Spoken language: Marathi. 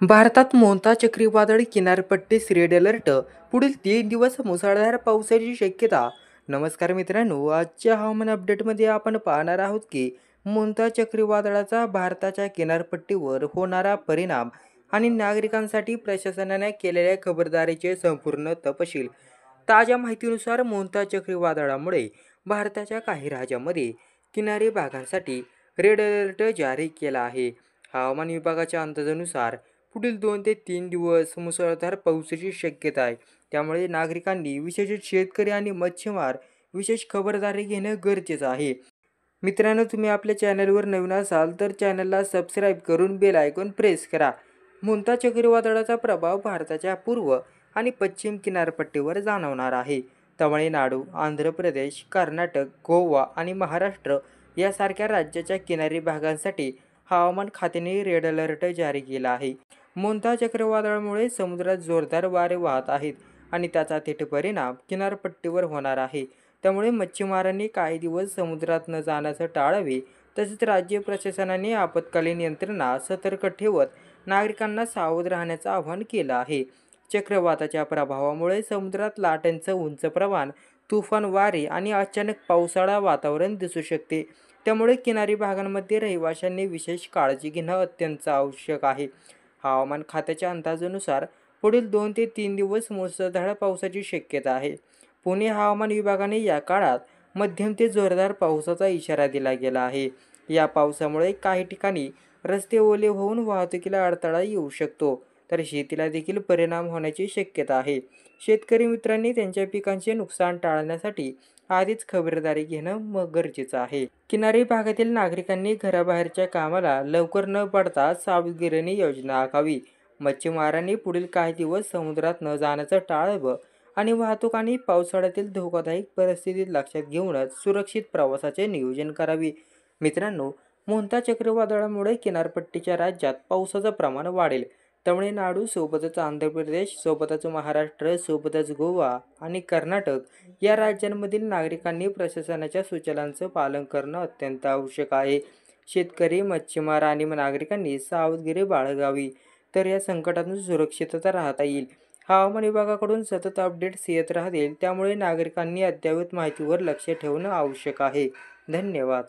भारतात मोंता चक्रीवादळ किनारपट्टीस रेड अलर्ट. पुढील 3 दिवस मुसळधार पावसाची शक्यता. नमस्कार मित्रांनो, आजच्या हवामान अपडेटमध्ये आपण पाहणार आहोत की मोंता चक्रीवादळाचा भारताच्या किनारपट्टीवर होणारा परिणाम आणि नागरिकांसाठी प्रशासनाने केलेल्या खबरदारीचे संपूर्ण तपशील. ताज्या माहितीनुसार मोंता चक्रीवादळामुळे भारताच्या काही राज्यांमध्ये किनारी भागांसाठी रेड अलर्ट जारी केला आहे. हवामान विभागाच्या अंदाजानुसार पुढील 2 ते 3 दिवस मुसळधार पावसाची शक्यता आहे. त्यामुळे नागरिकांनी, विशेषतः शेतकरी आणि मच्छीमार, विशेष खबरदारी घेणं गरजेचं आहे. मित्रांनो, तुम्ही आपल्या चॅनलवर नवीन असाल तर चॅनलला सबस्क्राईब करून बेल आयकॉन प्रेस करा. मोंता चक्रीवादळाचा प्रभाव भारताच्या पूर्व आणि पश्चिम किनारपट्टीवर जाणवणार आहे. तमिळनाडू, आंध्र प्रदेश, कर्नाटक, गोवा आणि महाराष्ट्र यासारख्या राज्याच्या किनारी भागांसाठी हवामान खात्याने रेड अलर्ट जारी केला आहे. मोंता चक्रीवादळामुळे समुद्रात जोरदार वारे वाहत आहेत आणि त्याचा थेट परिणाम किनारपट्टीवर होणार आहे. त्यामुळे मच्छीमारांनी काही दिवस समुद्रात न जाण्याचं टाळावे. तसेच राज्य प्रशासनाने आपत्कालीन यंत्रणा सतर्क ठेवत नागरिकांना सावध राहण्याचं आवाहन केलं आहे. चक्रवाताच्या प्रभावामुळे समुद्रात लाटांचं उंच प्रमाण, तुफान वारे आणि अचानक पावसाळा वातावरण दिसू शकते. त्यामुळे किनारी भागांमध्ये रहिवाशांनी विशेष काळजी घेणं अत्यंत आवश्यक आहे. हवामान खात्याच्या अंदाजानुसार पुढील 2 ते 3 दिवस मुसळधार पावसाची शक्यता आहे. पुणे हवामान विभागाने या काळात मध्यम ते जोरदार पावसाचा इशारा दिला गेला आहे. या पावसामुळे काही ठिकाणी रस्ते ओले होऊन वाहतुकीला अडथळा येऊ शकतो, तर शेतीला देखील परिणाम होण्याची शक्यता आहे. शेतकरी मित्रांनी त्यांच्या पिकांचे नुकसान टाळण्यासाठी आधीच खबरदारी घेणं गरजेचं आहे. किनारी भागातील नागरिकांनी घराबाहेरच्या कामाला लवकर न पडता सावधगिरीने योजना आखावी. मच्छीमारांनी पुढील काही दिवस समुद्रात न जाण्याचं टाळावं आणि वाहतूक आणि पावसाळ्यातील धोकादायक परिस्थिती लक्षात घेऊनच सुरक्षित प्रवासाचे नियोजन करावे. मित्रांनो, मोंता चक्रीवादळामुळे किनारपट्टीच्या राज्यात पावसाचं प्रमाण वाढेल. तमिळनाडू सोबतच आंध्र प्रदेश सोबतच महाराष्ट्र सोबतच गोवा आणि कर्नाटक या राज्यांमधील नागरिकांनी प्रशासनाच्या सूचनांचं पालन करणं अत्यंत आवश्यक आहे. शेतकरी, मच्छीमार आणि नागरिकांनी सावधगिरी बाळगावी, तर या संकटातून सुरक्षितता राहता येईल. हवामान विभागाकडून सतत अपडेट्स येत राहतील, त्यामुळे नागरिकांनी अद्ययावत माहितीवर लक्ष ठेवणं आवश्यक आहे. धन्यवाद.